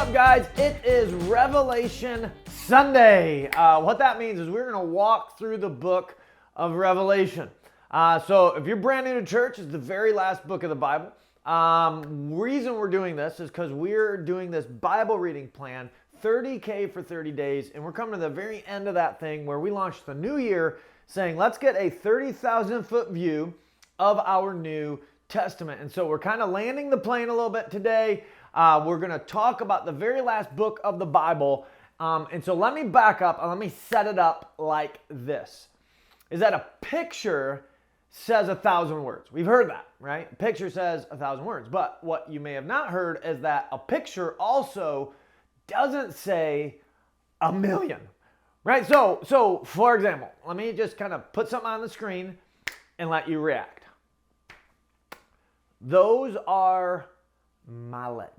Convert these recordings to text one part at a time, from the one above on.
up, guys? It is Revelation Sunday. What that means is we're going to walk through the book of Revelation. So if you're brand new to church, it's the very last book of the Bible. Reason we're doing this is because we're doing this Bible reading plan, 30K for 30 days, and we're coming to the very end of that thing where we launched the new year saying, let's get a 30,000 foot view of our New Testament. And so we're kind of landing the plane a little bit today. We're going to talk about the very last book of the Bible. And so let me back up and let me set it up like this. Is that a picture says 1,000 words. We've heard that, right? A picture says 1,000 words. But what you may have not heard is that a picture also doesn't say 1,000,000, right? So for example, let me just kind of put something on the screen and let you react. Those are my legs.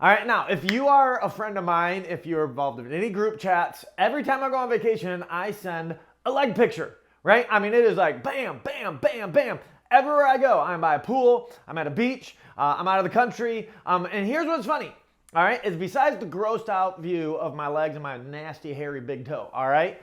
All right, now, if you are a friend of mine, if you're involved in any group chats, every time I go on vacation, I send a leg picture, right? I mean, it is like bam, bam, bam, bam. Everywhere I go, I'm by a pool, I'm at a beach, I'm out of the country. And here's what's funny, all right, is besides the grossed out view of my legs and my nasty, hairy big toe, all right?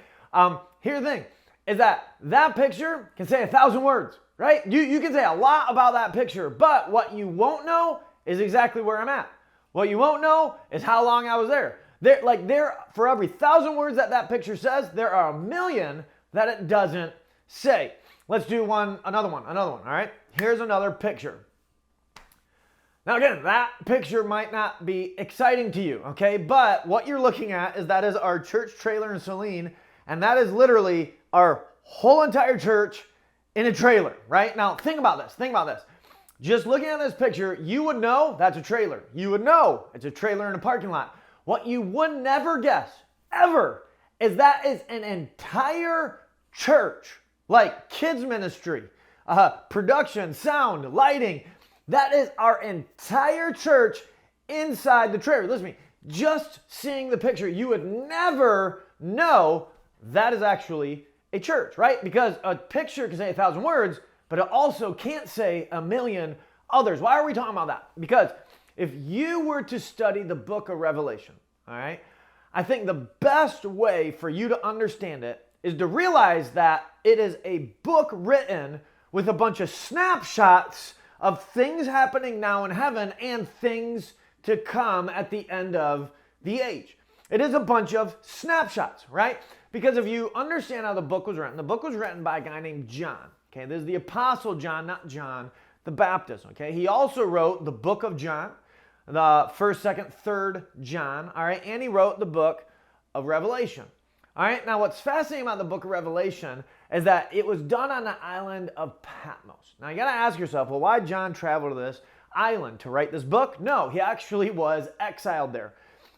Here's the thing, is that picture can say 1,000 words, right? You can say a lot about that picture, but what you won't know is exactly where I'm at. What you won't know is how long I was there. For every 1,000 words that picture says, there are 1,000,000 that it doesn't say. Let's do another one, all right? Here's another picture. Now again, that picture might not be exciting to you, okay? But what you're looking at is that is our church trailer in Saline, and that is literally our whole entire church in a trailer, right? Now think about this. Just looking at this picture, you would know that's a trailer. You would know it's a trailer in a parking lot. What you would never guess, ever, is that is an entire church, like kids ministry, production, sound, lighting. That is our entire church inside the trailer. Listen to me, just seeing the picture, you would never know that is actually a church, right? Because a picture can say 1,000 words, but it also can't say 1,000,000 others. Why are we talking about that? Because if you were to study the book of Revelation, all right, I think the best way for you to understand it is to realize that it is a book written with a bunch of snapshots of things happening now in heaven and things to come at the end of the age. It is a bunch of snapshots, right? Because if you understand how the book was written by a guy named John. Okay, this is the Apostle John, not John the Baptist, okay? He also wrote the book of John, the 1st, 2nd, 3rd John, all right? And he wrote the book of Revelation, all right? Now, what's fascinating about the book of Revelation is that it was done on the island of Patmos. Now, you got to ask yourself, well, why did John travel to this island to write this book? No, he actually was exiled there.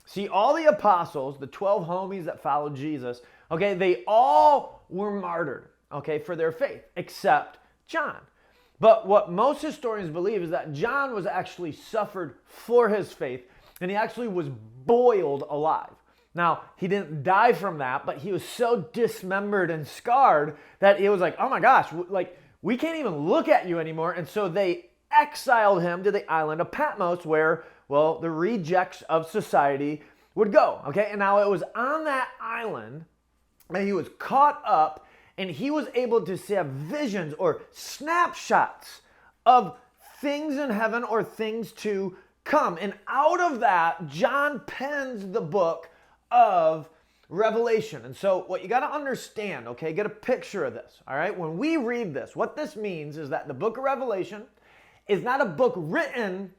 See, all the apostles, the 12 homies that followed Jesus, okay, they all were martyred, okay, for their faith, except John. But what most historians believe is that John was actually suffered for his faith, and he actually was boiled alive. Now, he didn't die from that, but he was so dismembered and scarred that it was like, oh my gosh, like, we can't even look at you anymore. And so they exiled him to the island of Patmos where, well, the rejects of society would go, okay? And now it was on that island that he was caught up, and he was able to have visions or snapshots of things in heaven or things to come. And out of that, John pens the book of Revelation. And so what you got to understand, okay, get a picture of this, all right? When we read this, what this means is that the book of Revelation is not a book written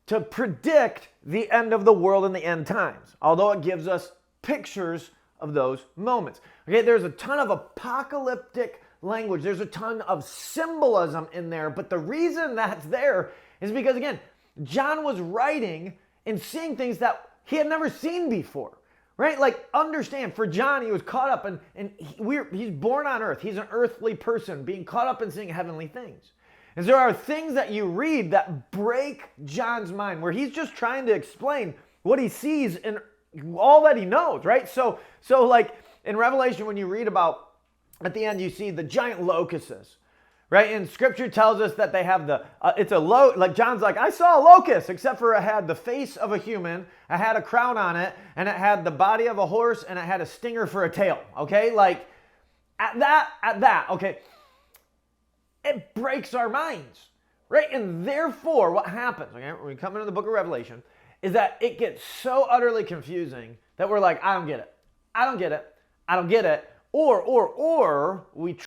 to predict the end of the world and the end times, although it gives us pictures of those moments. Okay, there's a ton of apocalyptic language. There's a ton of symbolism in there, but the reason that's there is because, again, John was writing and seeing things that he had never seen before, right? Like, understand, for John, he was caught up he's born on earth. He's an earthly person being caught up in seeing heavenly things. And there are things that you read that break John's mind, where he's just trying to explain what he sees in all that he knows, right? So like in Revelation, when you read about, at the end, you see the giant locusts, right? And scripture tells us that they have like John's like, I saw a locust, except for it had the face of a human, it had a crown on it, and it had the body of a horse, and it had a stinger for a tail, okay? Like, at that, okay, it breaks our minds, right? And therefore, what happens, okay, when we come into the book of Revelation, is that it gets so utterly confusing that we're like, I don't get it. I don't get it. I don't get it. Or we